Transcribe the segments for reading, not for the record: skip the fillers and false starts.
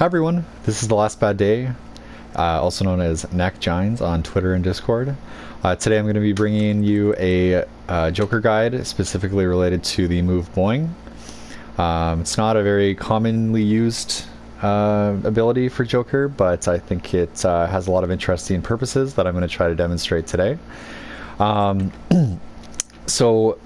Hi everyone, this is TheLastBadDay, also known as NackJines on Twitter and Discord. Today I'm going to be bringing you a Joker guide specifically related to the move Boing. It's not a very commonly used ability for Joker, but I think it has a lot of interesting purposes that I'm going to try to demonstrate today. So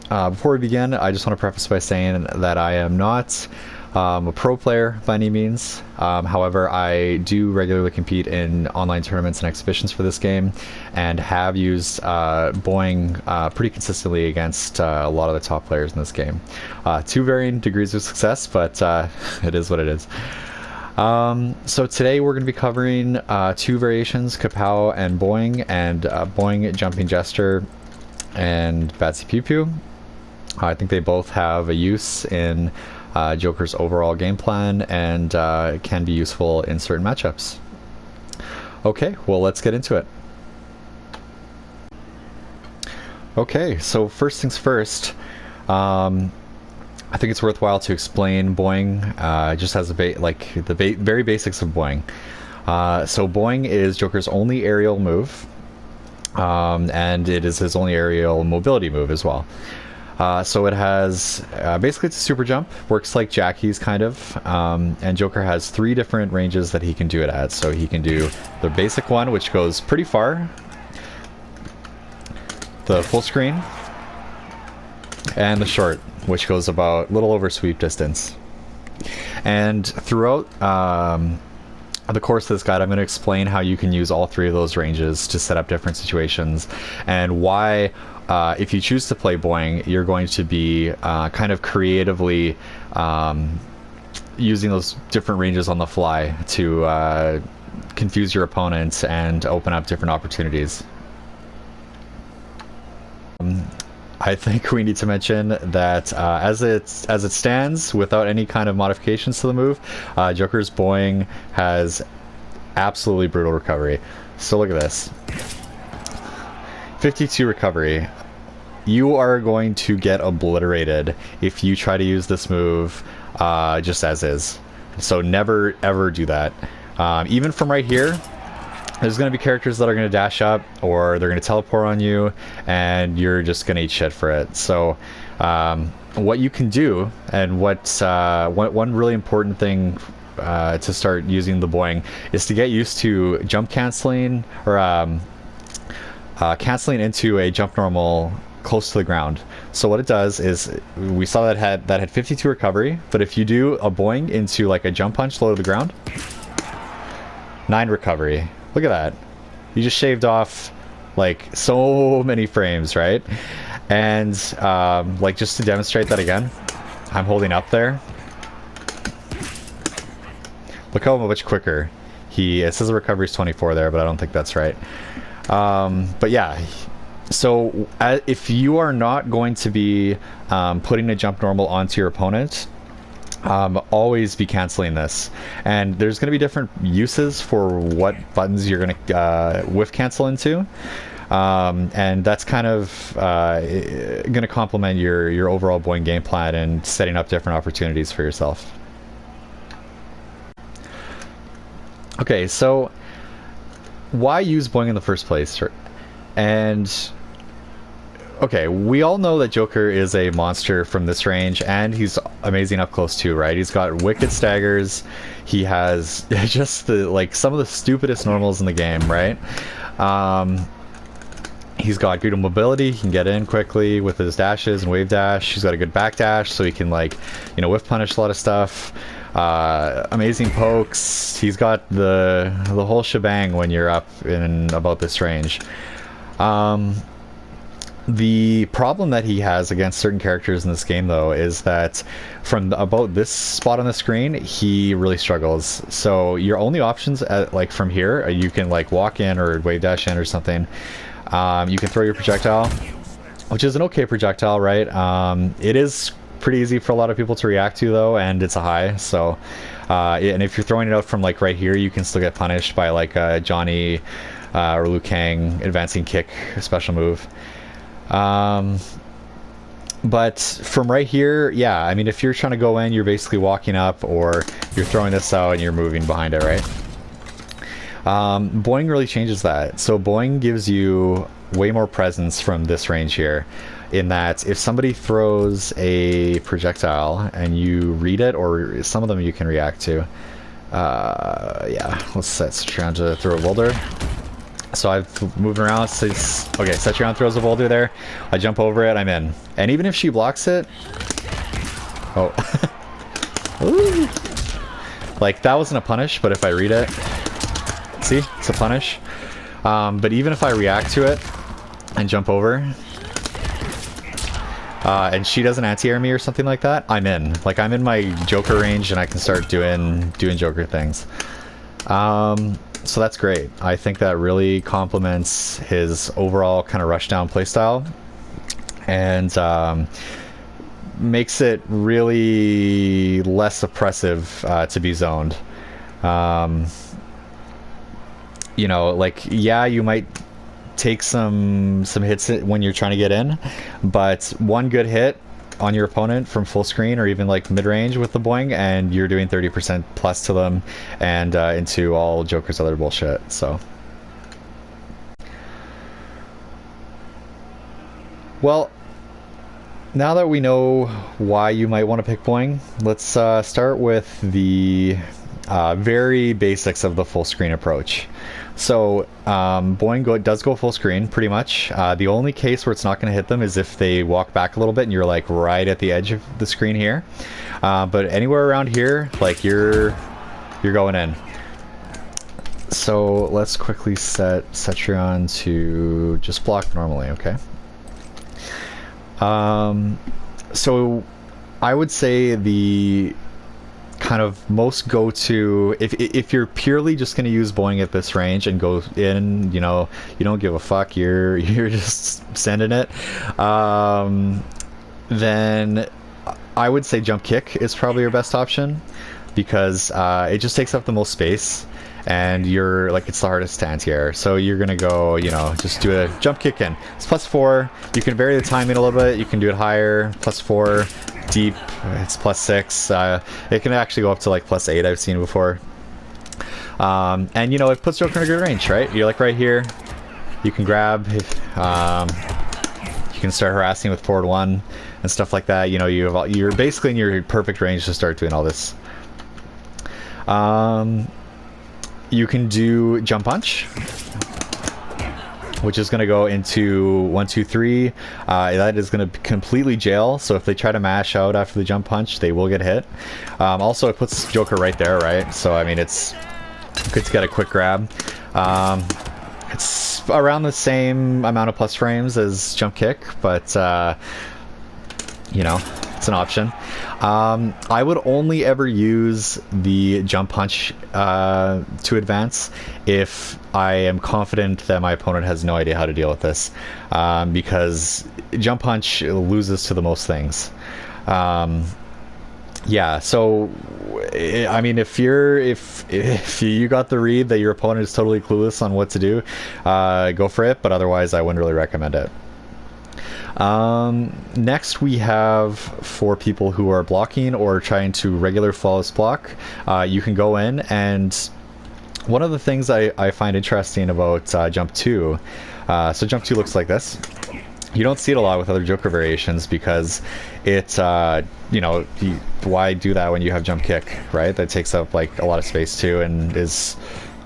before we begin, I just want to preface by saying that I am not a pro player by any means. However, I do regularly compete in online tournaments and exhibitions for this game, and have used Boing pretty consistently against a lot of the top players in this game. To varying degrees of success, but it is what it is. So today we're going to be covering two variations, Kapow and Boing, and Boing Jumping Jester and Batsy Pew Pew. I think they both have a use in Joker's overall game plan and can be useful in certain matchups. Okay, well, let's get into it. Okay, so first things first, I think it's worthwhile to explain Boing just as a very basics of Boing. So Boing is Joker's only aerial move, and it is his only aerial mobility move as well. So it has, basically it's a super jump, works like Jackie's kind of, and Joker has three different ranges that he can do it at. So he can do the basic one, which goes pretty far, the full screen, and the short, which goes about a little over sweep distance. And throughout the course of this guide, I'm going to explain how you can use all three of those ranges to set up different situations, and why if you choose to play Boing, you're going to be kind of creatively using those different ranges on the fly to confuse your opponents and open up different opportunities. I think we need to mention that as it stands, without any kind of modifications to the move, Joker's Boing has absolutely brutal recovery. So look at this. 52 recovery. You are going to get obliterated if you try to use this move just as is. So never ever do that. Even from right here, there's going to be characters that are going to dash up, or they're going to teleport on you, and you're just going to eat shit for it. So what you can do, and one really important thing to start using the Boing, is to get used to jump canceling, or canceling into a jump normal close to the ground. So what it does is, we saw that had 52 recovery, but if you do a Boing into like a jump punch low to the ground, 9 recovery. Look at that. You just shaved off like so many frames, right? And like, just to demonstrate that again, I'm holding up there. Look how much quicker it says the recovery is 24 there, but I don't think that's right. But yeah, so if you are not going to be putting a jump normal onto your opponent, always be canceling this. And there's going to be different uses for what buttons you're going to whiff cancel into, and that's kind of going to complement your overall Boing game plan and setting up different opportunities for yourself. Okay, so why use Boing in the first place? And okay, we all know that Joker is a monster from this range, and he's amazing up close too, right? He's got wicked staggers. He has just some of the stupidest normals in the game, right? He's got good mobility. He can get in quickly with his dashes and wave dash. He's got a good back dash, so he can whiff punish a lot of stuff. Amazing pokes. He's got the whole shebang when you're up in about this range. The problem that he has against certain characters in this game, though, is that from about this spot on the screen, he really struggles. So your only options from here, you can walk in or wave dash in or something. You can throw your projectile, which is an okay projectile, right? It is pretty easy for a lot of people to react to, though, and it's a high. So and if you're throwing it out from right here, you can still get punished by a Johnny or Liu Kang advancing kick special move. But from right here, yeah, I mean, if you're trying to go in, you're basically walking up, or you're throwing this out and you're moving behind it, right? Boing really changes that. So Boing gives you way more presence from this range here, in that if somebody throws a projectile and you read it, or some of them you can react to. Yeah, let's set Citron to throw a boulder. So I've moved around. Okay, Citron throws a boulder there. I jump over it, I'm in. And even if she blocks it... Oh. Ooh. Like, that wasn't a punish, but if I read it... See? It's a punish. But even if I react to it and jump over... and she doesn't anti-air me or something like that, I'm in. Like, I'm in my Joker range and I can start doing Joker things. So that's great. I think that really complements his overall kind of rushdown playstyle, and makes it really less oppressive to be zoned. You know, like, yeah, you might take some hits when you're trying to get in, but one good hit on your opponent from full screen or even like mid-range with the Boing, and you're doing 30% plus to them and into all Joker's other bullshit. So, well, now that we know why you might want to pick Boing, let's start with the very basics of the full screen approach. So Boing does go full screen pretty much. The only case where it's not going to hit them is if they walk back a little bit and you're like right at the edge of the screen here. But anywhere around here, like you're going in. So let's quickly set Cetrion to just block normally, okay? So I would say the kind of most go-to, if you're purely just going to use Boing at this range and go in, you know, you don't give a fuck, you're just sending it, then I would say jump kick is probably your best option, because it just takes up the most space and you're like, it's the hardest to anti-air. So you're gonna go, you know, just do a jump kick in. It's +4. You can vary the timing a little bit. You can do it higher, +4. Deep, it's +6. It can actually go up to like +8, I've seen before. And you know, it puts Joker in a good range, right? You're like right here. You can grab. You can start harassing with forward 1 and stuff like that. You know, you're basically in your perfect range to start doing all this. You can do jump punch, which is going to go into 1, 2, 3. That is going to completely jail, so if they try to mash out after the jump punch, they will get hit. Also, it puts Joker right there, right? So, I mean, it's good to get a quick grab. It's around the same amount of plus frames as jump kick, but, you know, it's an option. I would only ever use the jump punch to advance if I am confident that my opponent has no idea how to deal with this, because jump punch loses to the most things. Yeah, so I mean, if you got the read that your opponent is totally clueless on what to do, go for it, but otherwise I wouldn't really recommend it. Next we have, for people who are blocking or trying to regular flawless block, you can go in, and one of the things I find interesting about jump 2, so jump 2 looks like this. You don't see it a lot with other Joker variations because it, you know, why do that when you have jump kick, right? That takes up like a lot of space too and is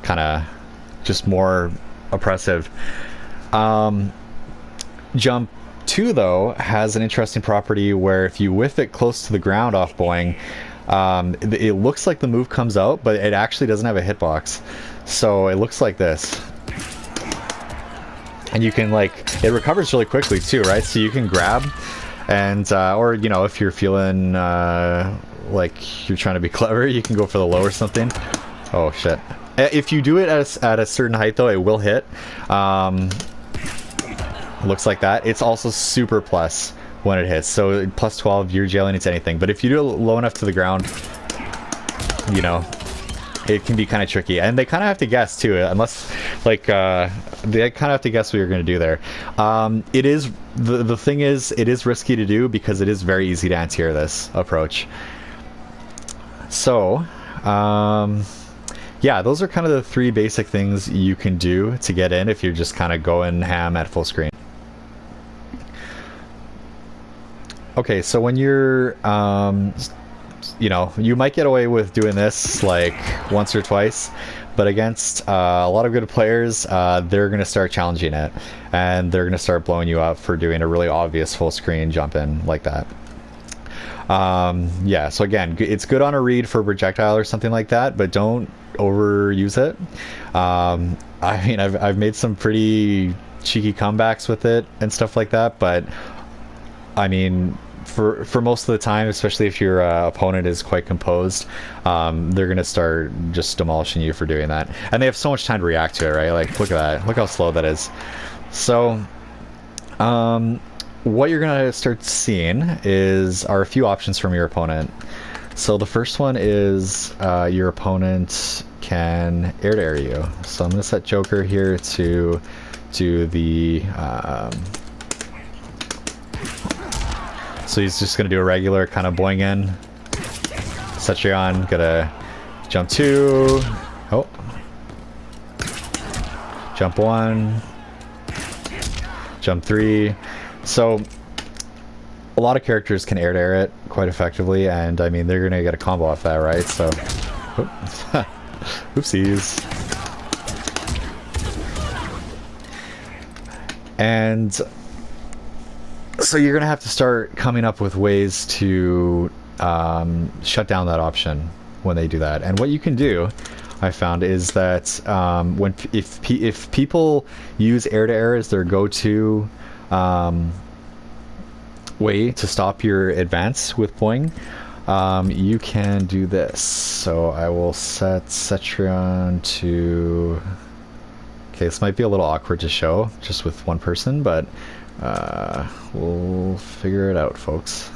kind of just more oppressive. Jump 2 though has an interesting property where if you whiff it close to the ground off Boing, it looks like the move comes out, but it actually doesn't have a hitbox. So it looks like this. And you can, like, it recovers really quickly too, right? So you can grab and, or, you know, if you're feeling like you're trying to be clever, you can go for the low or something. Oh shit. If you do it at a certain height though, it will hit. Looks like that. It's also super plus when it hits, so +12, you're jailing into anything. But if you do it low enough to the ground, you know, it can be kind of tricky, and they kind of have to guess too, unless like they kind of have to guess what you're going to do there. It is the thing is, it is risky to do because it is very easy to anti-air this approach. So yeah, those are kind of the 3 basic things you can do to get in if you're just kind of going ham at full screen. Okay, so when you're you know, you might get away with doing this like once or twice, but against a lot of good players, they're going to start challenging it, and they're going to start blowing you up for doing a really obvious full screen jump in like that. Yeah, so again, it's good on a read for projectile or something like that, but don't overuse it. I mean, I've made some pretty cheeky comebacks with it and stuff like that, but I mean, for most of the time, especially if your opponent is quite composed, they're gonna start just demolishing you for doing that, and they have so much time to react to it, right? Like, look at that, look how slow that is. So what you're gonna start seeing are a few options from your opponent. So the first one is your opponent can air-to-air you. So I'm gonna set Joker here to do the so he's just gonna do a regular kind of boing in. Set you on, gonna jump 2, oh, jump 1, jump 3. So a lot of characters can air-to-air it quite effectively, and I mean, they're gonna get a combo off that, right? So, oopsies. And so you're gonna have to start coming up with ways to shut down that option when they do that. And what you can do, I found, is that if people use air-to-air as their go-to way to stop your advance with Boing, you can do this. So I will set Cetrion to... Okay, this might be a little awkward to show just with one person, but we'll figure it out, folks.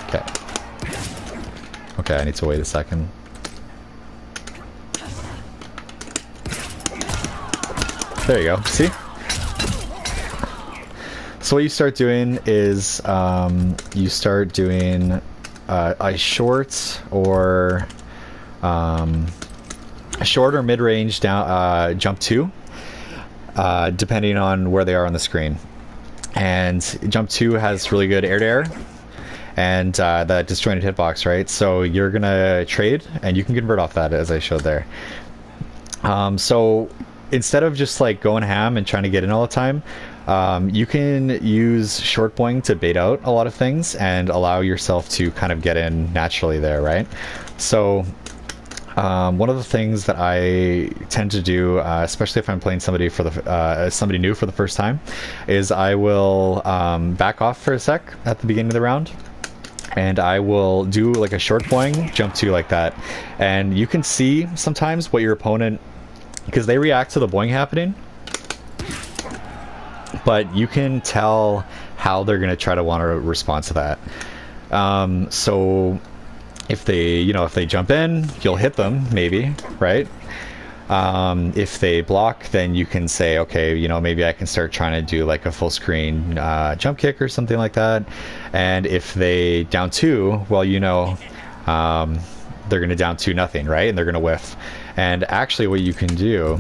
Okay. Okay, I need to wait a second. There you go. See? So what you start doing is you start doing a short or mid-range down jump 2, depending on where they are on the screen. And jump 2 has really good air-to-air and that disjointed hitbox, right? So you're gonna trade, and you can convert off that, as I showed there. So instead of just like going ham and trying to get in all the time, you can use short boing to bait out a lot of things and allow yourself to kind of get in naturally there, right? So one of the things that I tend to do, especially if I'm playing somebody somebody new for the first time, is I will back off for a sec at the beginning of the round, and I will do like a short boing, jump 2 like that, and you can see sometimes what your opponent, because they react to the boing happening, but you can tell how they're going to try to want to respond to that. So if they jump in, you'll hit them, maybe, right? If they block, then you can say, okay, maybe I can start trying to do like a full screen jump kick or something like that. And if they down 2, well, they're going to down 2-0, right? And they're going to whiff. And actually what you can do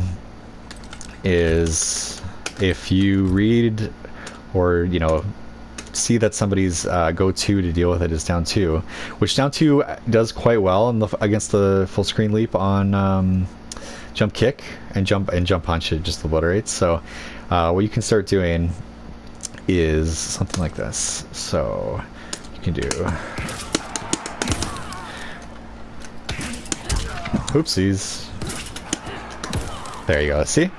is, if you read or see that somebody's go-to to deal with it is down 2, which down 2 does quite well against the full screen leap on jump kick, and jump punch, it just obliterates. So what you can start doing is something like this. So you can do, oopsies, there you go. See,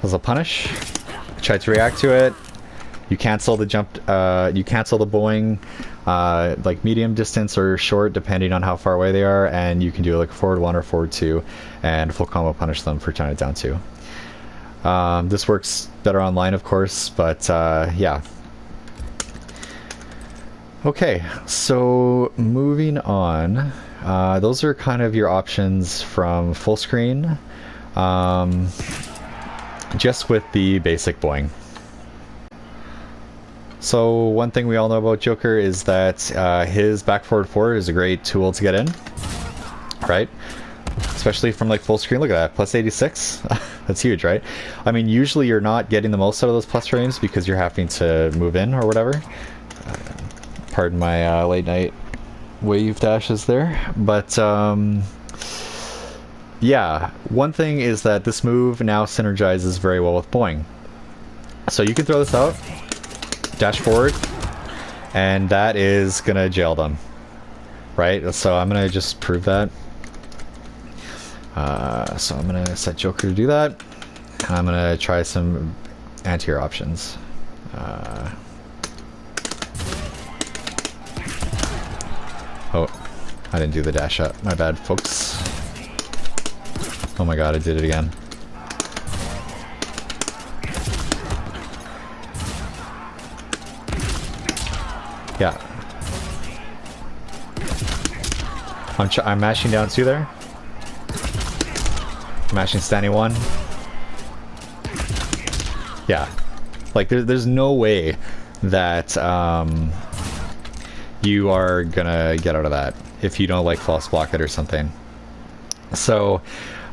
was a punish. Try to react to it. You cancel the jump. You cancel the boing, like medium distance or short, depending on how far away they are, and you can do like forward 1 or forward 2, and full combo punish them for trying to down 2. This works better online, of course, but yeah. Okay, so moving on. Those are kind of your options from full screen, just with the basic Boing. So one thing we all know about Joker is that his back forward forward is a great tool to get in, right? Especially from like full screen. Look at that, plus 86. That's huge, right? I mean, usually you're not getting the most out of those plus frames because you're having to move in or whatever. Pardon my late night wave dashes there, but yeah, one thing is that this move now synergizes very well with Boing. So you can throw this out, dash forward, and that is gonna jail them, right? So I'm gonna just prove that. So I'm gonna set Joker to do that, and I'm gonna try some anti-air options. Oh, I didn't do the dash up. My bad, folks. Oh my god, I did it again. Yeah. I'm mashing down 2 there. Mashing standing 1. Yeah. Like, there's no way that you are gonna get out of that if you don't like false block it or something. So,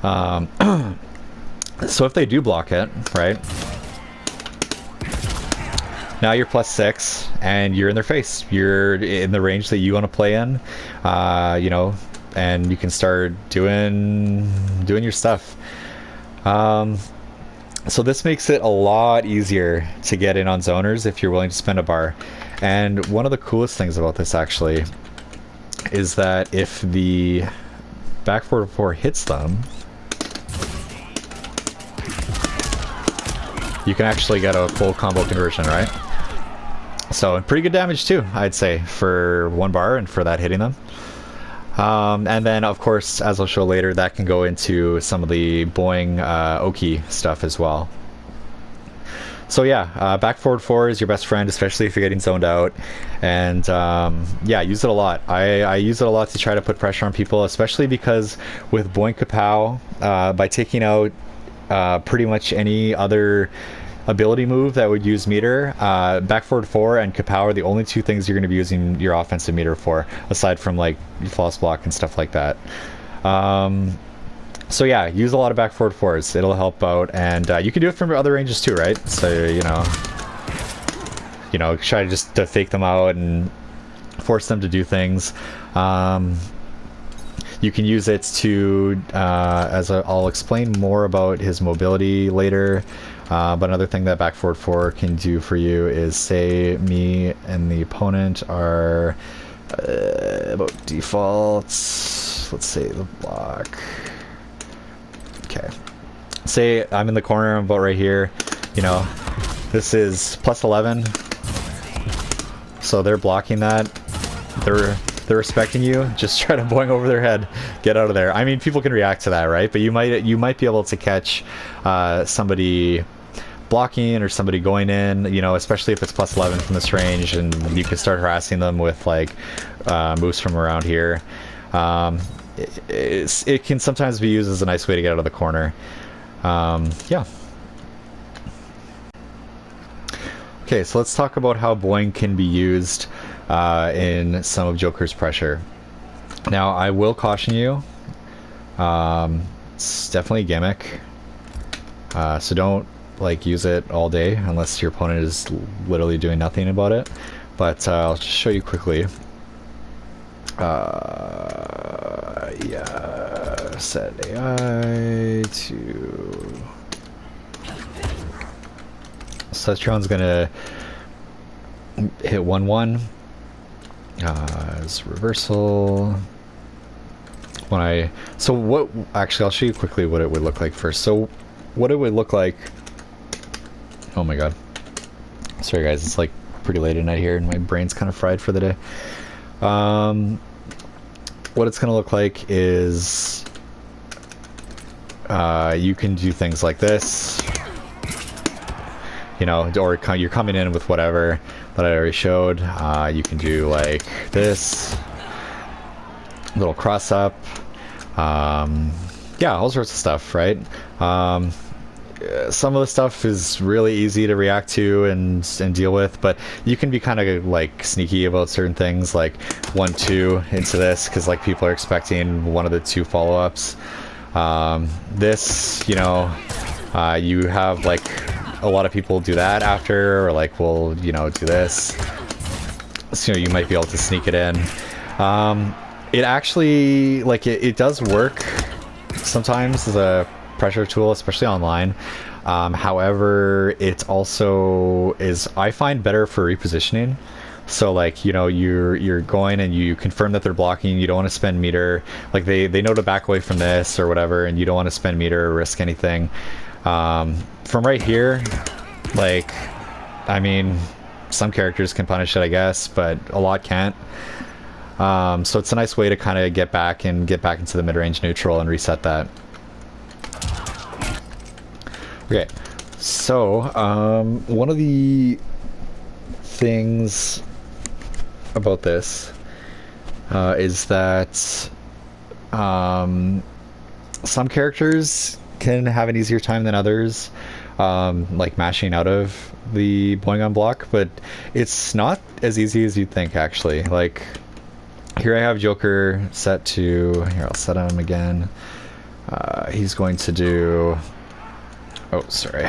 so if they do block it, right? Now you're plus 6 and you're in their face. You're in the range that you want to play in, you know, and you can start doing your stuff. So this makes it a lot easier to get in on zoners if you're willing to spend a bar. And one of the coolest things about this actually is that if the back forward 4 hits them, you can actually get a full combo conversion, right? So pretty good damage too, I'd say, for 1 bar and for that hitting them. And then of course, as I'll show later, that can go into some of the Boing Oki stuff as well. So yeah, back forward 4 is your best friend, especially if you're getting zoned out. And yeah, use it a lot. I use it a lot to try to put pressure on people, especially because with Boing Kapow, by taking out pretty much any other ability move that would use meter, back forward 4 and Kapow are the only 2 things you're going to be using your offensive meter for, aside from like false block and stuff like that. So yeah, use a lot of back forward 4s. It'll help out, and you can do it from other ranges too, right? So you know, try to fake them out and force them to do things. You can use it to, I'll explain more about his mobility later. But another thing that back forward 4 can do for you is, say me and the opponent are about defaults. Let's say the block. Okay. Say I'm in the corner, I'm about right here. You know, this is plus 11. So they're blocking that. They're respecting you. Just try to boing over their head. Get out of there. I mean, people can react to that, right? But you might be able to catch somebody blocking or somebody going in, you know, especially if it's plus 11 from this range, and you can start harassing them with like moves from around here. It can sometimes be used as a nice way to get out of the corner. Yeah. Okay, so let's talk about how Boing can be used in some of Joker's pressure. Now, I will caution you, it's definitely a gimmick, so don't like use it all day unless your opponent is literally doing nothing about it. But I'll just show you quickly. Yeah, set AI to... Cetron's gonna hit 1-1 as reversal. So what, actually I'll show you quickly what it would look like first. So what it would look like, oh my god, sorry guys, it's like pretty late at night here and my brain's kind of fried for the day. What it's gonna look like is you can do things like this. you know, or you're coming in with whatever that I already showed. You can do like this, little cross up, yeah, all sorts of stuff, right? Some of the stuff is really easy to react to and deal with, but you can be kind of like sneaky about certain things, like 1-2 into this, because like people are expecting one of the 2 follow-ups. This, you know, you have like a lot of people do that after, or like will, you know, do this, so you might be able to sneak it in. It actually, like, it does work sometimes as a pressure tool, especially online. However, it also is, I find, better for repositioning. So like, you know, you're going and you confirm that they're blocking, you don't want to spend meter, like they know to back away from this or whatever, and you don't want to spend meter or risk anything. From right here, like, I mean, some characters can punish it, I guess, but a lot can't. So it's a nice way to kind of get back into the mid-range neutral and reset that. Okay, so one of the things about this is that some characters can have an easier time than others, like mashing out of the Boing on block, but it's not as easy as you'd think, actually. Like, here I have Joker set to, here I'll set him again. He's going to do, oh, sorry.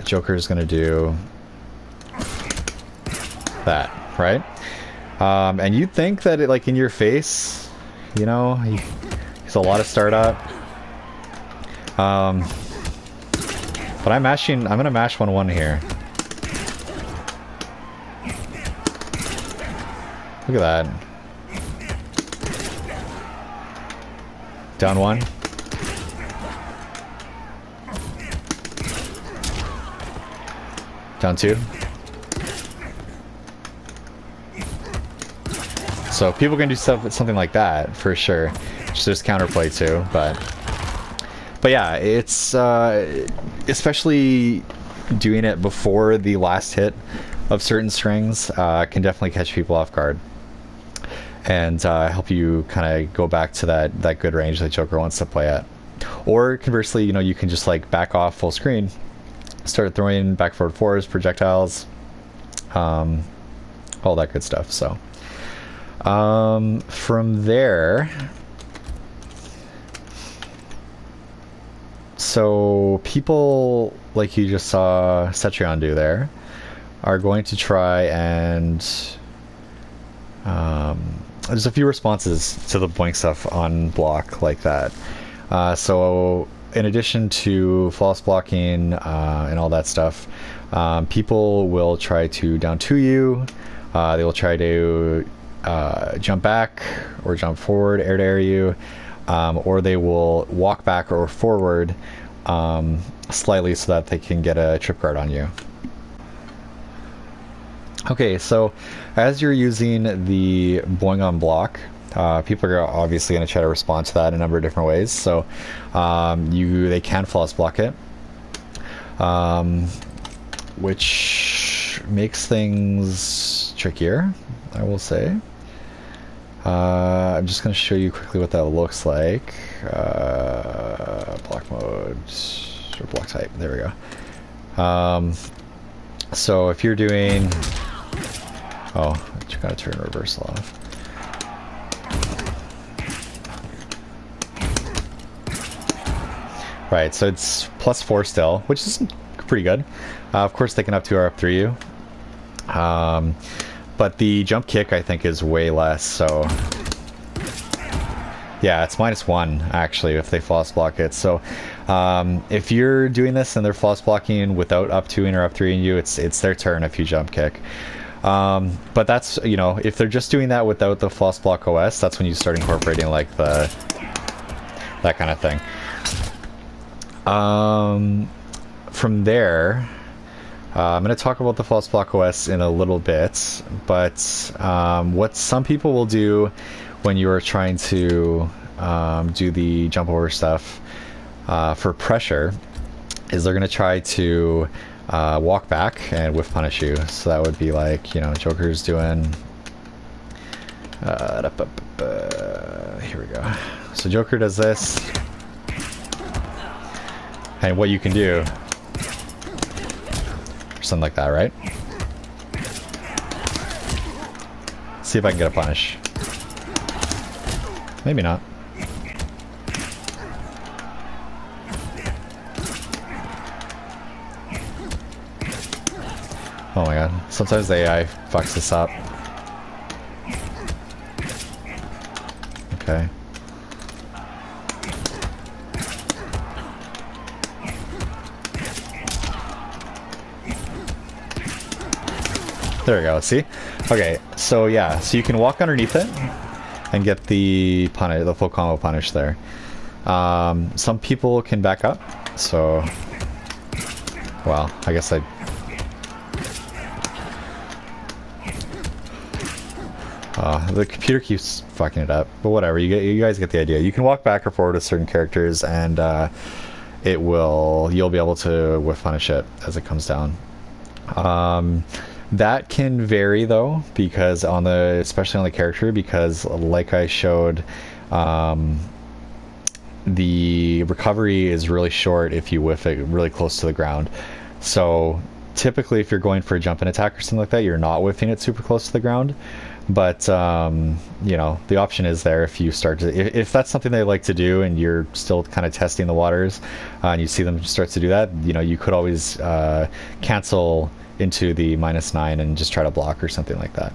Joker is going to do that, right? And you'd think that it, like, in your face, you know, he's a lot of startup. But I'm going to mash 1-1 here. Look at that. Down 1. Down 2. So people can do something like that for sure. Just there's counterplay too, but yeah, it's especially doing it before the last hit of certain strings can definitely catch people off guard and help you kind of go back to that good range that Joker wants to play at. Or conversely, you know, you can just like back off full screen, start throwing back forward fours, projectiles, all that good stuff. So from there, so people like you just saw Cetrion do there are going to try and there's a few responses to the Boing stuff on block like that. So in addition to flawless blocking and all that stuff, people will try to down 2 you. They will try to jump back or jump forward, air to air you, or they will walk back or forward slightly so that they can get a trip guard on you. Okay, so as you're using the Boing on block, people are obviously going to try to respond to that in a number of different ways. So they can flawless block it, which makes things trickier, I will say. I'm just going to show you quickly what that looks like. Block mode or block type. There we go. So if you're doing, oh, you got to turn reversal off. Right, so it's +4 still, which is pretty good. Of course, they can up 2 or up 3 you. But the jump kick, I think, is way less, so yeah, it's -1 actually if they flawless block it. So if you're doing this and they're flawless blocking without up 2ing or up 3ing you, it's their turn if you jump kick. But that's, you know, if they're just doing that without the flawless block OS, that's when you start incorporating like that kind of thing. From there, I'm going to talk about the flawless block OS in a little bit, but what some people will do when you are trying to do the jump over stuff for pressure is they're going to try to walk back and whiff punish you. So that would be like, you know, Joker's doing... here we go. So Joker does this. And what you can do... something like that, right? See if I can get a punish. Maybe not. Oh my god. Sometimes the AI fucks this up. Okay. There we go, see? Okay, so yeah, so you can walk underneath it and get the punish, the full combo punish there. Some people can back up, so... Well, I guess I... the computer keeps fucking it up, but whatever, you guys get the idea. You can walk back or forward with certain characters and you'll be able to whiff punish it as it comes down. That can vary though, because especially on the character, because like I showed, the recovery is really short if you whiff it really close to the ground. So typically if you're going for a jump and attack or something like that, you're not whiffing it super close to the ground. But you know, the option is there if you start to, if that's something they like to do and you're still kind of testing the waters, and you see them start to do that, you know, you could always cancel into the -9 and just try to block or something like that.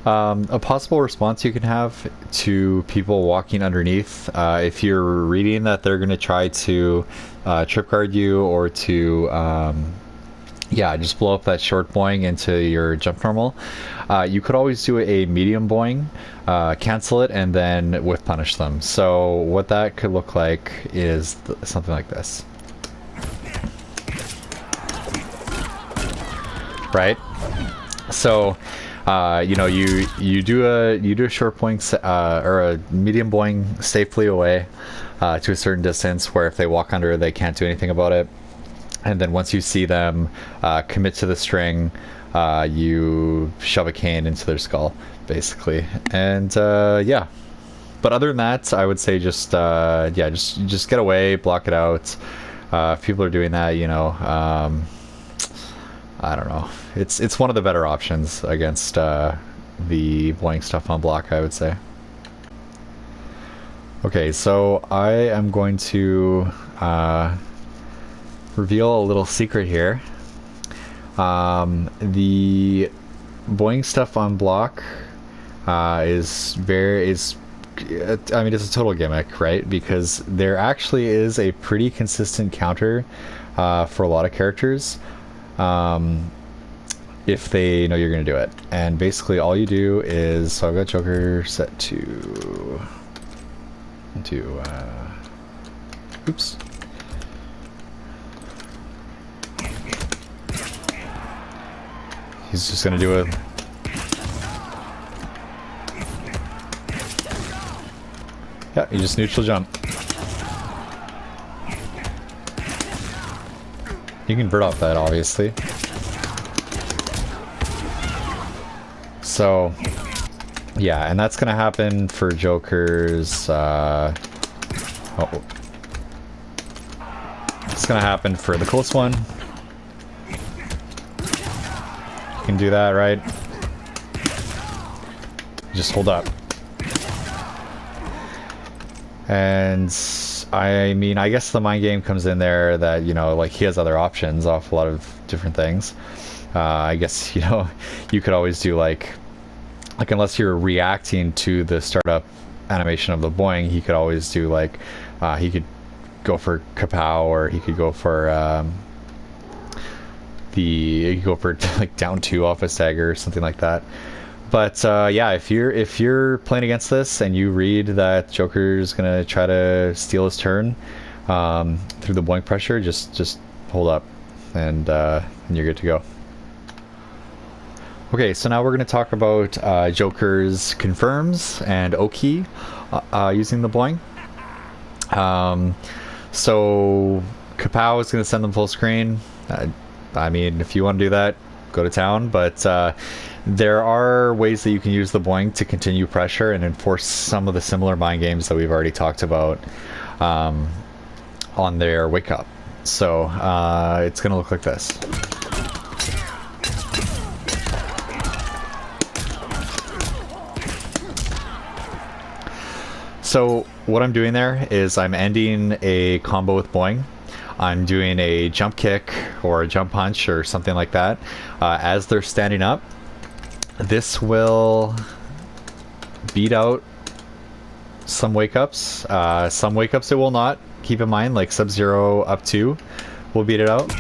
A possible response you can have to people walking underneath, if you're reading that they're going to try to trip guard you or to yeah, just blow up that short boing into your jump normal, you could always do a medium boing, cancel it, and then whiff punish them. So what that could look like is something like this. Right? So you know, you do a short boing or a medium boing safely away to a certain distance where if they walk under, they can't do anything about it. And then once you see them commit to the string, you shove a cane into their skull, basically. And yeah. But other than that, I would say just yeah, just get away, block it out. If people are doing that, you know, I don't know. It's one of the better options against the boing stuff on block, I would say. Okay, so I am going to reveal a little secret here. The boing stuff on block I mean, it's a total gimmick, right? Because there actually is a pretty consistent counter for a lot of characters. If they know you're going to do it. And basically all you do is, so I've got Joker set to oops. He's just going to do a yeah, you just neutral jump. You can bird off that, obviously. So, yeah, and that's gonna happen for Joker's, oh. It's gonna happen for the close one. You can do that, right? Just hold up. And, I mean, I guess the mind game comes in there that, you know, like, he has other options off a lot of different things. I guess, you know, you could always do, like unless you're reacting to the startup animation of the boing, he could always do like he could go for kapow, or he could go for like down 2 off a stagger or something like that. But yeah, if you're playing against this and you read that Joker's gonna try to steal his turn through the boing pressure, just hold up and you're good to go. Okay, so now we're going to talk about Joker's confirms and O-key using the boing. So Kapow is going to send them full screen. I mean, if you want to do that, go to town, but there are ways that you can use the Boing to continue pressure and enforce some of the similar mind games that we've already talked about on their wake up. So it's going to look like this. So what I'm doing there is I'm ending a combo with Boing. I'm doing a jump kick or a jump punch or something like that. As they're standing up, this will beat out some wake-ups. Some wake-ups it will not. Keep in mind, like Sub-Zero up 2 will beat it out.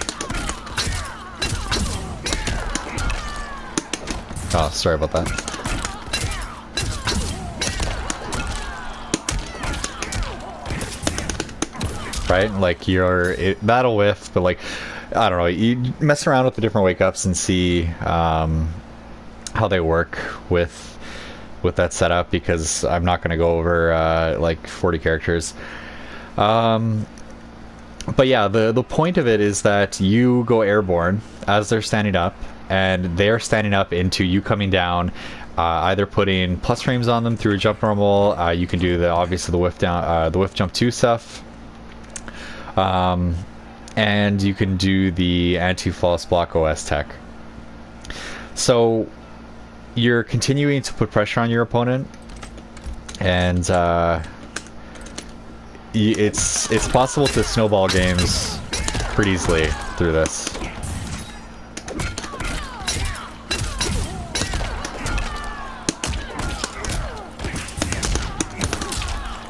Oh, sorry about that. Right? Like that'll whiff, but like, I don't know, you mess around with the different wake-ups and see how they work with that setup, because I'm not going to go over like 40 characters. But yeah, the point of it is that you go airborne as they're standing up, and they're standing up into you coming down, either putting plus frames on them through a jump normal. You can do obviously the whiff down, the whiff jump 2 stuff. And you can do the anti-flawless block OS tech. So you're continuing to put pressure on your opponent, and it's possible to snowball games pretty easily through this.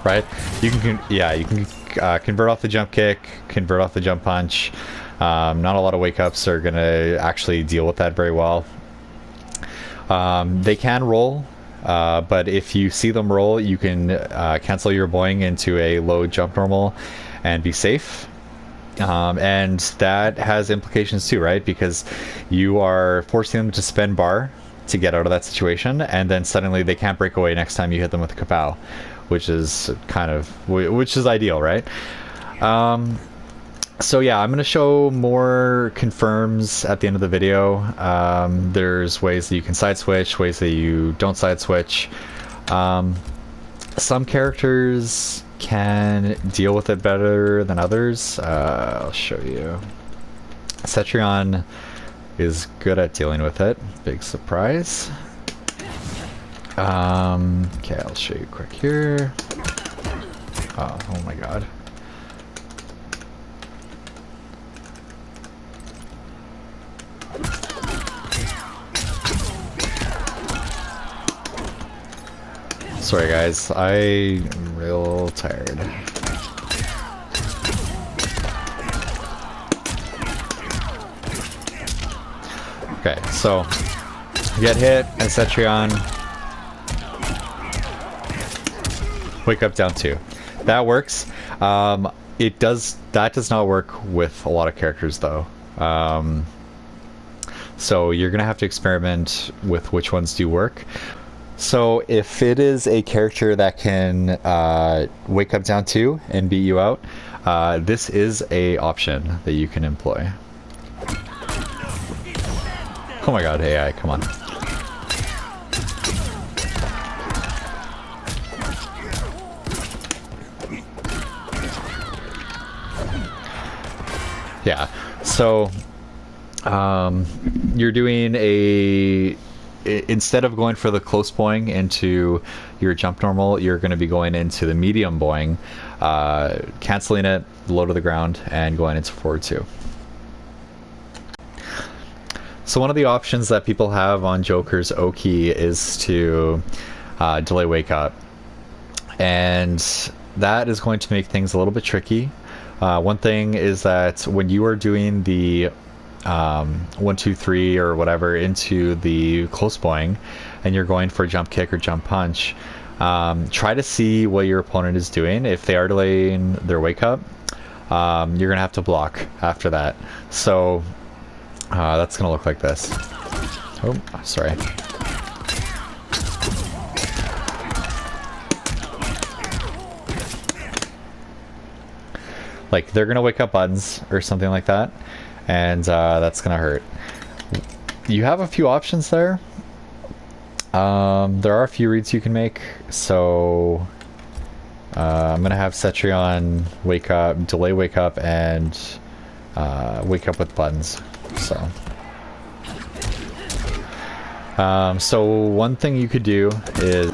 Right? You can convert off the jump kick, convert off the jump punch. Not a lot of wake-ups are going to actually deal with that very well. They can roll, but if you see them roll, you can cancel your Boing into a low jump normal and be safe. And that has implications too, right? Because you are forcing them to spend bar to get out of that situation, and then suddenly they can't break away next time you hit them with a Kapow, which is ideal, right? So yeah, I'm going to show more confirms at the end of the video. There's ways that you can side switch, ways that you don't side switch. Some characters can deal with it better than others. I'll show you. Cetrion is good at dealing with it. Big surprise. Okay, I'll show you quick here. Oh my god. Sorry guys, I'm real tired. Okay, so get hit and Cetrion. Wake up down 2. That works. That does not work with a lot of characters though. So you're gonna have to experiment with which ones do work. So if it is a character that can wake up down 2 and beat you out, this is a option that you can employ. Oh my god, AI, come on. Yeah, so you're doing instead of going for the close Boing into your jump normal, you're going to be going into the medium Boing, canceling it low to the ground and going into forward 2. So one of the options that people have on Joker's O key is to delay wake up, and that is going to make things a little bit tricky. One thing is that when you are doing the 1, 2, 3 or whatever into the close Boing and you're going for a jump kick or jump punch, try to see what your opponent is doing. If they are delaying their wake up, you're gonna have to block after that. So that's gonna look like this. Oh, sorry. Like, they're gonna wake up buttons or something like that, and that's gonna hurt. You have a few options there. There are a few reads you can make, so I'm gonna have Cetrion wake up, delay wake up, and wake up with buttons. So one thing you could do is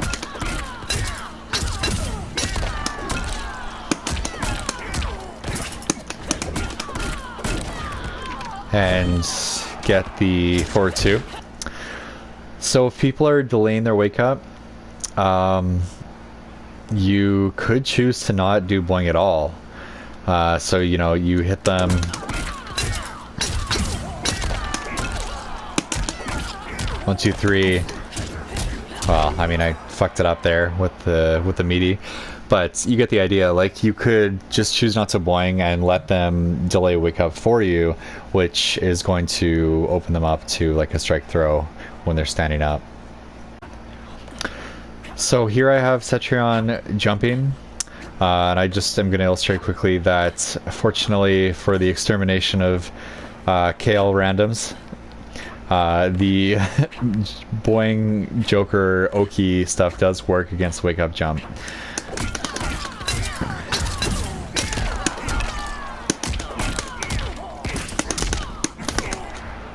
and get the forward 2. So if people are delaying their wake up, you could choose to not do boing at all. So, you know, you hit them. One, two, three. Well, I mean, I fucked it up there with the meaty, but you get the idea. Like, you could just choose not to boing and let them delay wake up for you, which is going to open them up to like a strike throw when they're standing up. So here I have Cetrion jumping, and I just am going to illustrate quickly that fortunately for the extermination of KL randoms, the Boing Joker Oki stuff does work against wake up jump.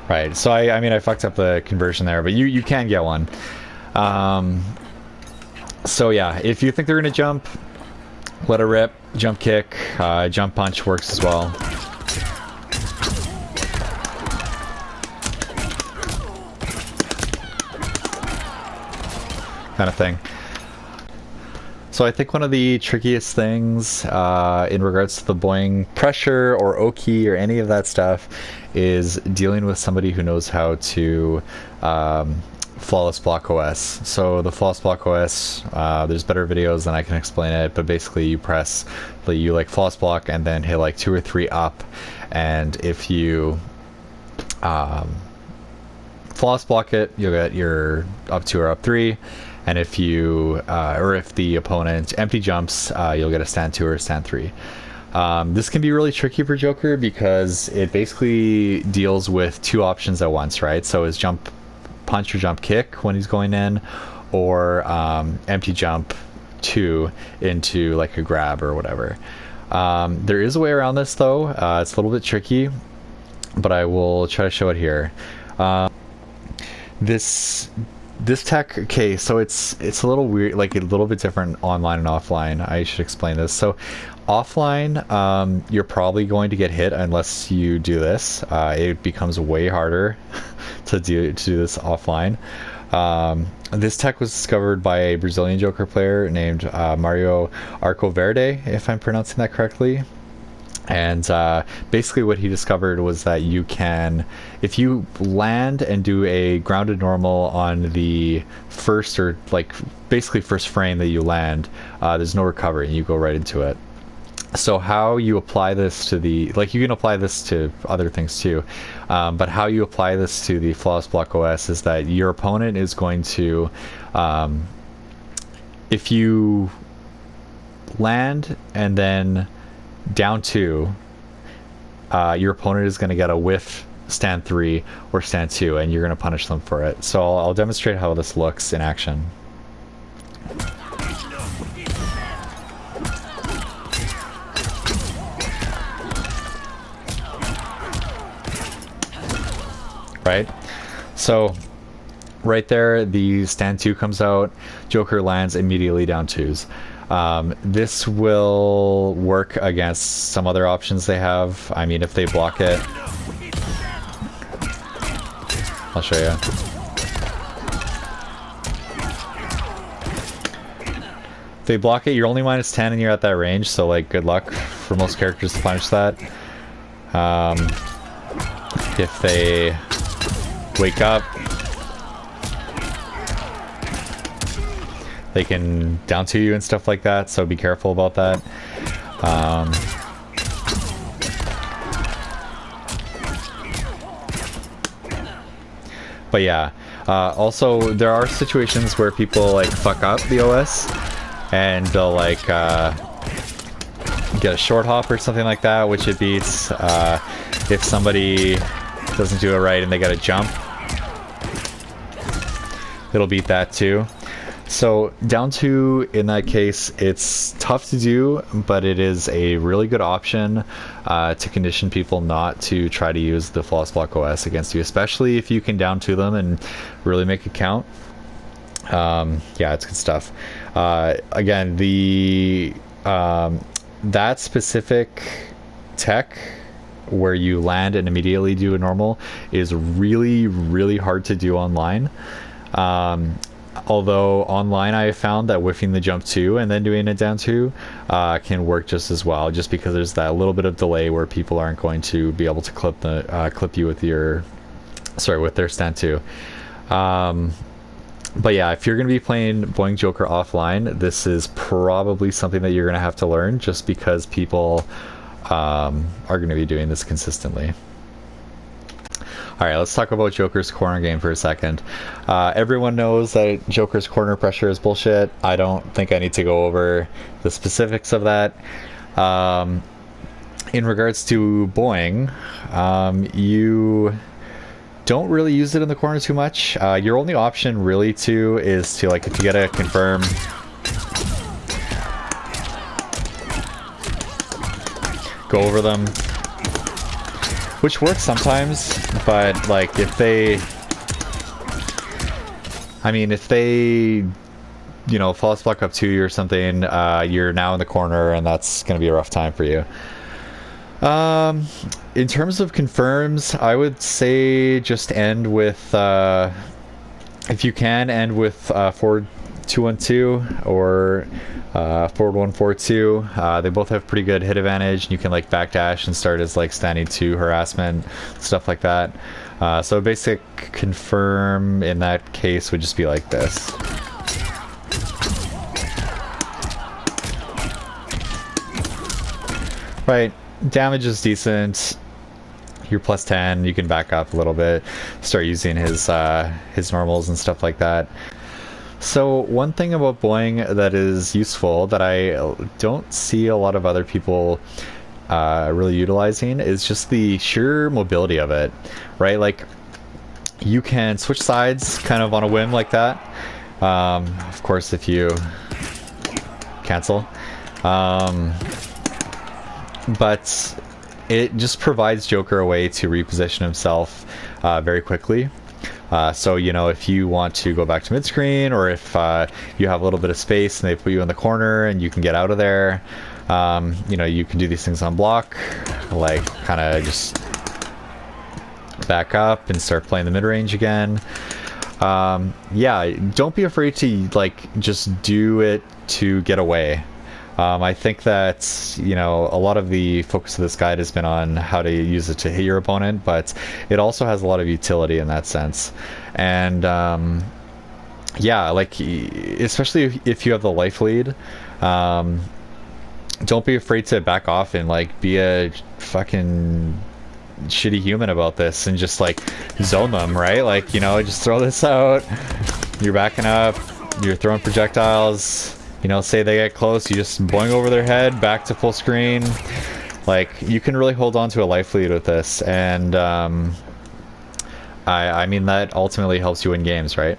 Right, so I mean I fucked up the conversion there, but you can get one. So yeah, if you think they're gonna jump, let it rip. Jump kick, jump punch works as well. Kind of thing. So I think one of the trickiest things in regards to the Boing pressure or Oki or any of that stuff is dealing with somebody who knows how to flawless block OS. So the flawless block OS, there's better videos than I can explain it, but basically you press, you like flawless block and then hit like 2 or 3 up, and if you flawless block it, you'll get your up 2 or up 3. And if you, or if the opponent empty jumps, you'll get a stand 2 or a stand 3. This can be really tricky for Joker because it basically deals with 2 options at once, right? So is jump punch or jump kick when he's going in, or empty jump 2 into like a grab or whatever. There is a way around this though. It's a little bit tricky, but I will try to show it here. This tech, okay, so it's a little weird, like a little bit different online and offline. I should explain this. So offline, you're probably going to get hit unless you do this. It becomes way harder to do this offline. This tech was discovered by a Brazilian Joker player named Mario Arcoverde, if I'm pronouncing that correctly. And basically what he discovered was that you can, if you land and do a grounded normal on the first, or like basically first frame that you land, there's no recovery, you go right into it. So how you apply this to the, like you can apply this to other things too, but how you apply this to the flawless block OS is that your opponent is going to, if you land and then down 2, your opponent is going to get a whiff stand 3 or stand 2, and you're going to punish them for it. So I'll demonstrate how this looks in action. Right? So right there, the stand 2 comes out, Joker lands immediately down 2s. This will work against some other options they have. I mean, if they block it, I'll show you. If they block it, you're only -10 and you're at that range, so like good luck for most characters to punish that. If they wake up, they can down 2 you and stuff like that, so be careful about that. But yeah, also there are situations where people like fuck up the OS and they'll like get a short hop or something like that, which it beats. If somebody doesn't do it right and they gotta jump, it'll beat that too. So down two, in that case, it's tough to do, but it is a really good option to condition people not to try to use the Flawless Block OS against you, especially if you can down to them and really make it count. Yeah, it's good stuff. Again, the that specific tech where you land and immediately do a normal is really, really hard to do online. Although online I found that whiffing the jump 2 and then doing it down 2 can work just as well, just because there's that little bit of delay where people aren't going to be able to clip you with your with their stand 2. But yeah, if you're going to be playing Boing Joker offline, this is probably something that you're going to have to learn, just because people are going to be doing this consistently. Alright, let's talk about Joker's corner game for a second. Everyone knows that Joker's corner pressure is bullshit. I don't think I need to go over the specifics of that. In regards to Boing, you don't really use it in the corner too much. Your only option really is to, like, if you gotta confirm, go over them, which works sometimes, but like if they Flawless Block up 2 or something, you're now in the corner and that's gonna be a rough time for you. In terms of confirms, I would say just end with, if you can, end with forward 2-1-2 or forward 1-4-2. They both have pretty good hit advantage. You can like backdash and start as like standing 2 harassment, stuff like that. So basic confirm in that case would just be like this. Right, damage is decent. You're plus 10, you can back up a little bit, start using his normals and stuff like that. So one thing about Boing that is useful that I don't see a lot of other people really utilizing is just the sheer mobility of it, right? Like, you can switch sides kind of on a whim like that. Of course, if you cancel. But it just provides Joker a way to reposition himself very quickly. So, you know, if you want to go back to mid-screen, or if you have a little bit of space and they put you in the corner and you can get out of there, you know, you can do these things on block, like kind of just back up and start playing the mid-range again. Yeah, don't be afraid to, like, just do it to get away. I think that, you know, a lot of the focus of this guide has been on how to use it to hit your opponent, but it also has a lot of utility in that sense. And yeah, like, especially if you have the life lead, don't be afraid to back off and like be a fucking shitty human about this and just like zone them, right? Like, you know, just throw this out, you're backing up, you're throwing projectiles. You know, say they get close, you just boing over their head, back to full screen. Like, you can really hold on to a life lead with this, and I mean, that ultimately helps you win games, right?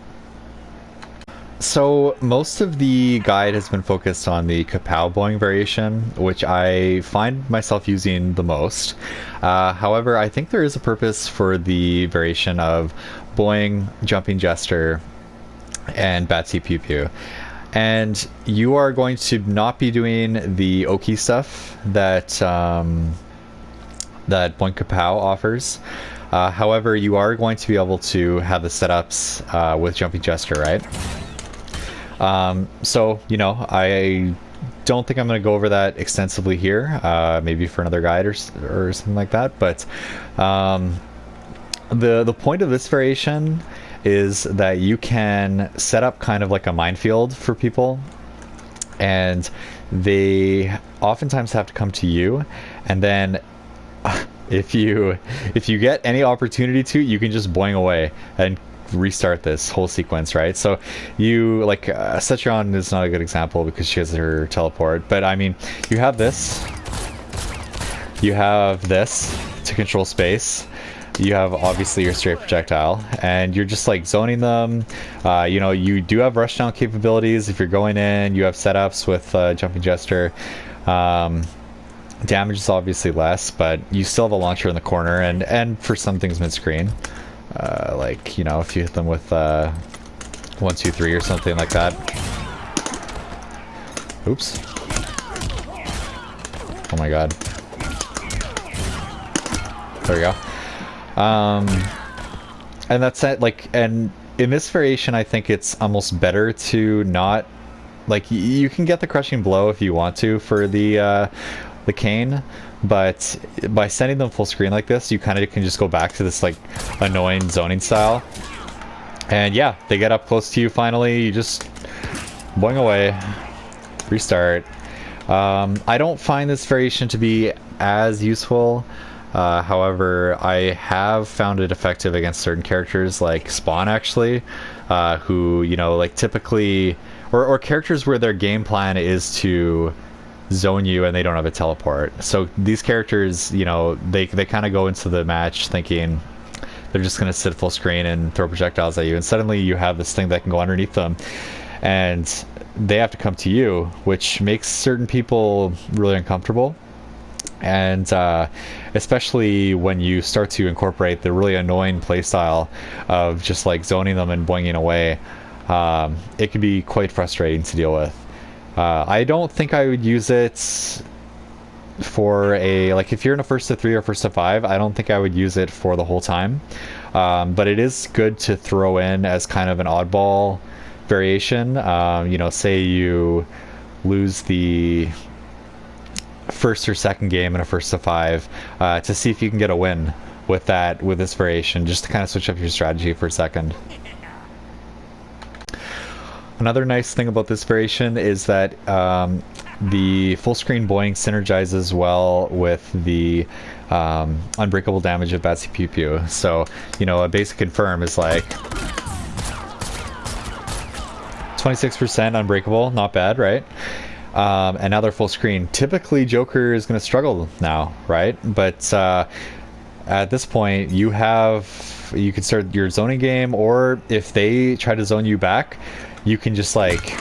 So, most of the guide has been focused on the Kapow Boing variation, which I find myself using the most. However, I think there is a purpose for the variation of Boing, Jumping Jester, and Batsy Pew Pew. And you are going to not be doing the Oki stuff that that Boing Kapow offers. However, you are going to be able to have the setups with Jumping Jester, right? So, you know, I don't think I'm going to go over that extensively here. Maybe for another guide or something like that. But the point of this variation is that you can set up kind of like a minefield for people, and they oftentimes have to come to you, and then if you get any opportunity to, you can just boing away and restart this whole sequence, right? So you, like, Setron is not a good example because she has her teleport, but I mean, you have this, You have this to control space. You have obviously your straight projectile, and you're just like zoning them. You know, you do have rushdown capabilities if you're going in. You have setups with jumping gesture. Damage is obviously less, but you still have a launcher in the corner, and for some things mid-screen, like, you know, if you hit them with 1, 2, 3 or something like that. Oops. Oh my god. There we go. And that's it. Like, and in this variation, I think it's almost better to not, like, you can get the crushing blow if you want to for the cane, but by sending them full screen like this, you kind of can just go back to this like annoying zoning style. And yeah, they get up close to you finally, you just boing away, restart. I don't find this variation to be as useful. However, I have found it effective against certain characters like Spawn, actually, who, you know, like typically, or characters where their game plan is to zone you and they don't have a teleport. So these characters, you know, they kind of go into the match thinking they're just going to sit full screen and throw projectiles at you, and suddenly you have this thing that can go underneath them, and they have to come to you, which makes certain people really uncomfortable. And especially when you start to incorporate the really annoying playstyle of just like zoning them and boinging away, it can be quite frustrating to deal with. I don't think I would use it for a, like, if you're in a first to 3 or first to 5, I don't think I would use it for the whole time. But it is good to throw in as kind of an oddball variation. You know, say you lose the first or second game in a first to 5, to see if you can get a win with that, with this variation, just to kind of switch up your strategy for a second. Another nice thing about this variation is that the full screen boing synergizes well with the unbreakable damage of Batsy Pew Pew. So, you know, a basic confirm is like 26% unbreakable, not bad, right? And now they're full screen. Typically, Joker is going to struggle now, right? But at this point, you can start your zoning game, or if they try to zone you back, you can just, like,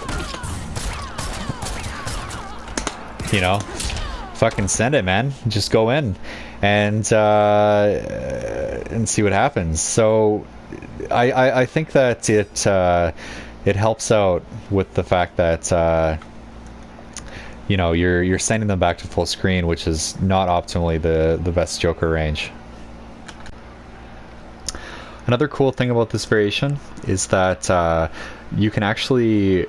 you know, fucking send it, man. Just go in and see what happens. So I think that it helps out with the fact that you know, you're sending them back to full screen, which is not optimally the best Joker range. Another cool thing about this variation is that you can actually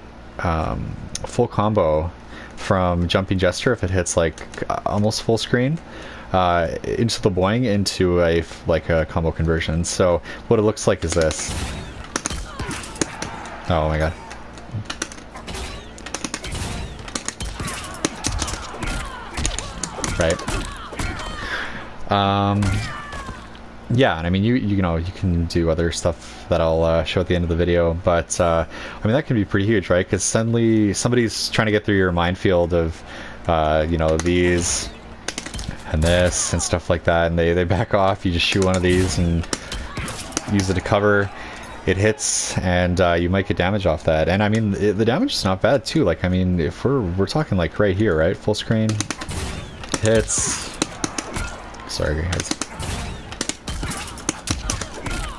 full combo from Jumping Gesture if it hits like almost full screen into the boing into a combo conversion. So what it looks like is this. Oh my god. Right. Yeah, and I mean, you know, you can do other stuff that I'll show at the end of the video, but I mean, that can be pretty huge, right? Because suddenly somebody's trying to get through your minefield of you know, these and this and stuff like that, and they back off. You just shoot one of these and use it to cover. It hits, and you might get damage off that. And I mean, the damage is not bad too. Like, I mean, if we're talking like right here, right, full screen hits. Sorry, guys.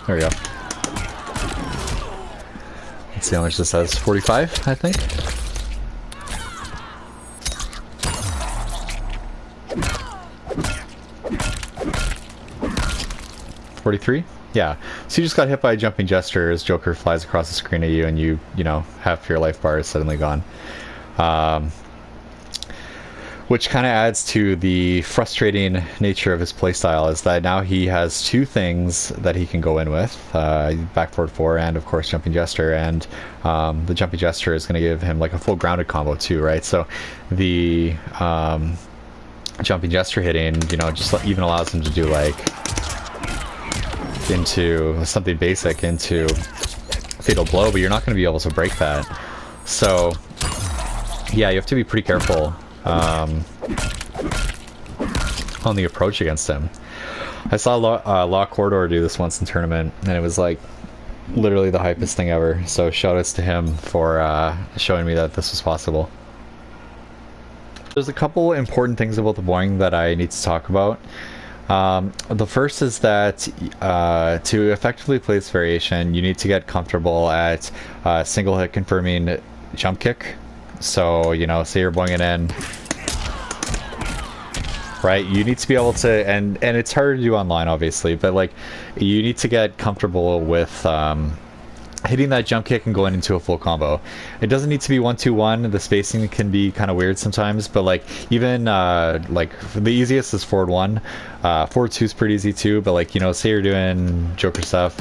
There we go. Let's see how much this says. 45, I think. 43? Yeah. So you just got hit by a jumping gesture as Joker flies across the screen at you, and you know, half your life bar is suddenly gone. Which kind of adds to the frustrating nature of his playstyle, is that now he has two things that he can go in with, back forward 4 and of course jumping gesture, and the jumping gesture is going to give him like a full grounded combo too, right? So the jumping gesture hitting, you know, just even allows him to do like into something basic into fatal blow, but you're not going to be able to break that. So yeah, you have to be pretty careful on the approach against him. I saw Law Corridor do this once in tournament, and it was like literally the hypest thing ever. So shout outs to him for showing me that this was possible. There's a couple important things about the Boing that I need to talk about. The first is that to effectively play this variation, you need to get comfortable at single hit confirming jump kick. So, you know, say you're boinging in, right? You need to be able to, and it's harder to do online, obviously, but like you need to get comfortable with hitting that jump kick and going into a full combo. It doesn't need to be 1-2-1. The spacing can be kind of weird sometimes, but like even like the easiest is forward 1. Forward 2 is pretty easy too, but like, you know, say you're doing Joker stuff,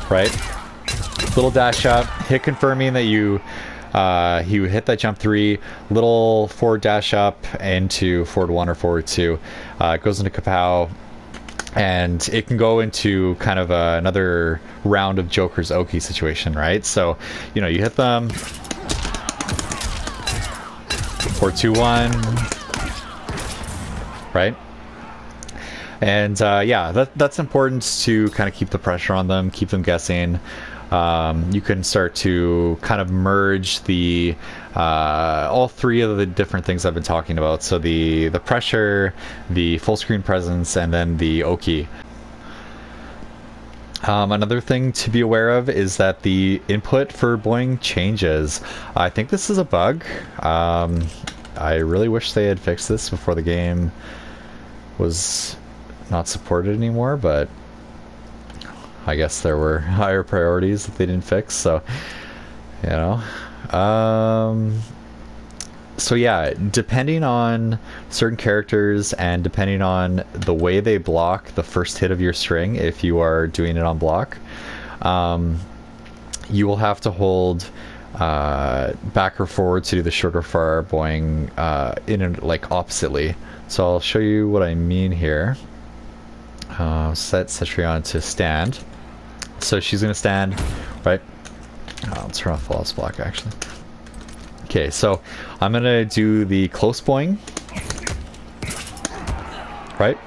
right? Little dash up, hit confirming that you hit that jump 3, little forward dash up into forward 1 or forward 2. It goes into kapow. And it can go into kind of another round of Joker's Oki situation, right? So, you know, you hit them. 4-2-1. Right? And yeah, that's important to kind of keep the pressure on them, keep them guessing. You can start to kind of merge the all three of the different things I've been talking about. So the pressure, the full screen presence, and then the Oki. Another thing to be aware of is that the input for Boing changes. I think this is a bug. I really wish they had fixed this before the game was not supported anymore, but I guess there were higher priorities that they didn't fix, so, you know. So yeah, depending on certain characters and depending on the way they block the first hit of your string, if you are doing it on block, you will have to hold back or forward to do the short or far Boing like oppositely. So I'll show you what I mean here. Set Cetrion to stand. So she's gonna stand, right? Let's turn off flawless block actually. Okay, so I'm gonna do the close Boing, right?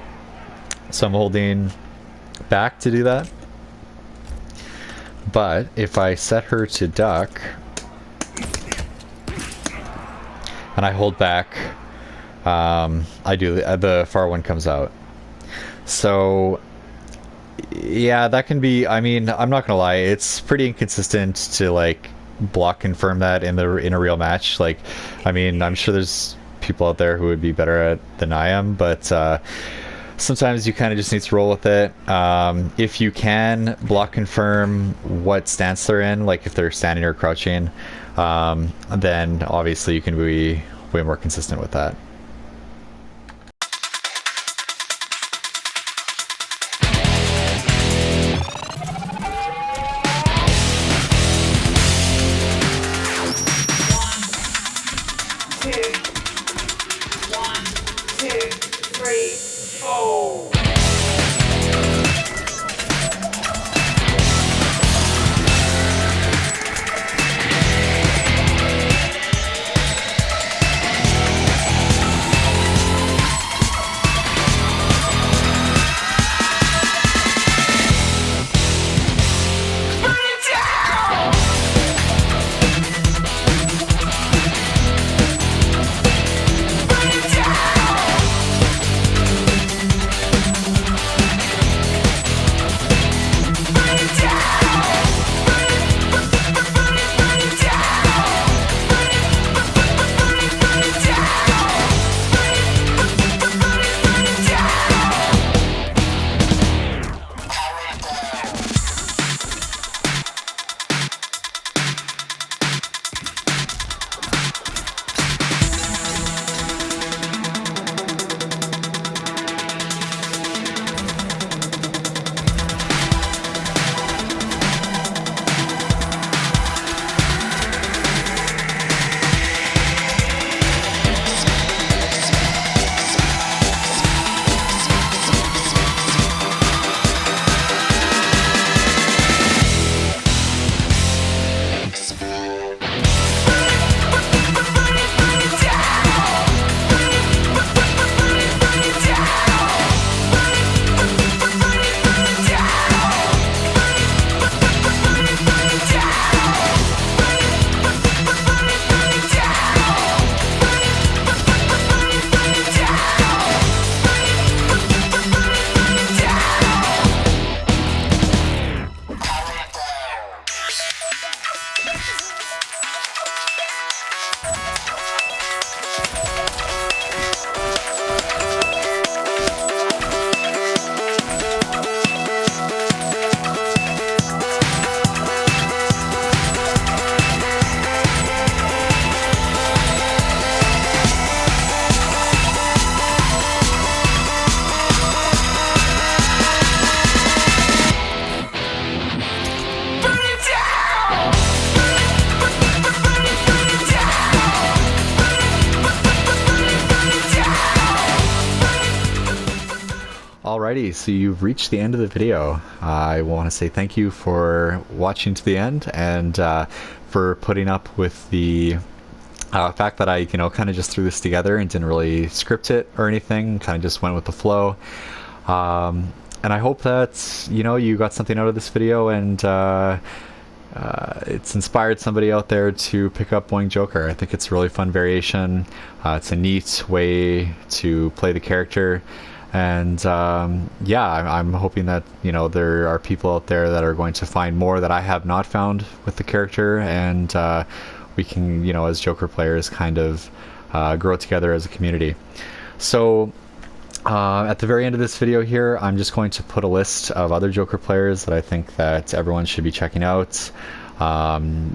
So I'm holding back to do that. But if I set her to duck and I hold back, I do the far one comes out. So yeah, that can be, I mean, I'm not gonna lie, it's pretty inconsistent to like block confirm that in a real match. Like, I mean, I'm sure there's people out there who would be better at than I am, but sometimes you kind of just need to roll with it. If you can block confirm what stance they're in, like if they're standing or crouching, then obviously you can be way more consistent with that. Alrighty, so you've reached the end of the video. I want to say thank you for watching to the end and for putting up with the fact that I, kind of just threw this together and didn't really script it or anything, kind of just went with the flow. And I hope that, you got something out of this video and it's inspired somebody out there to pick up Boing Joker. I think it's a really fun variation. It's a neat way to play the character. And yeah, I'm hoping that there are people out there that are going to find more that I have not found with the character, and we can, as Joker players, kind of grow together as a community. So at the very end of this video here, I'm just going to put a list of other Joker players that I think that everyone should be checking out.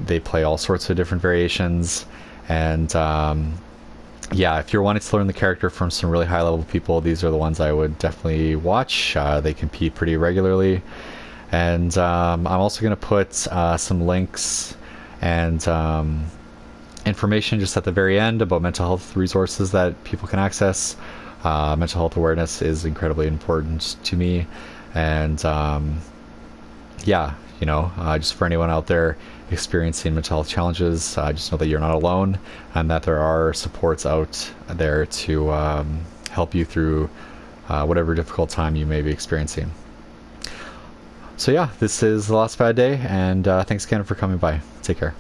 They play all sorts of different variations, and yeah, if you're wanting to learn the character from some really high level people, these are the ones I would definitely watch. They compete pretty regularly. And I'm also going to put some links and information just at the very end about mental health resources that people can access. Mental health awareness is incredibly important to me. And yeah, just for anyone out there experiencing mental health challenges, just know that you're not alone and that there are supports out there to help you through whatever difficult time you may be experiencing. So yeah, this is The Last Bad Day, and thanks again for coming by. Take care.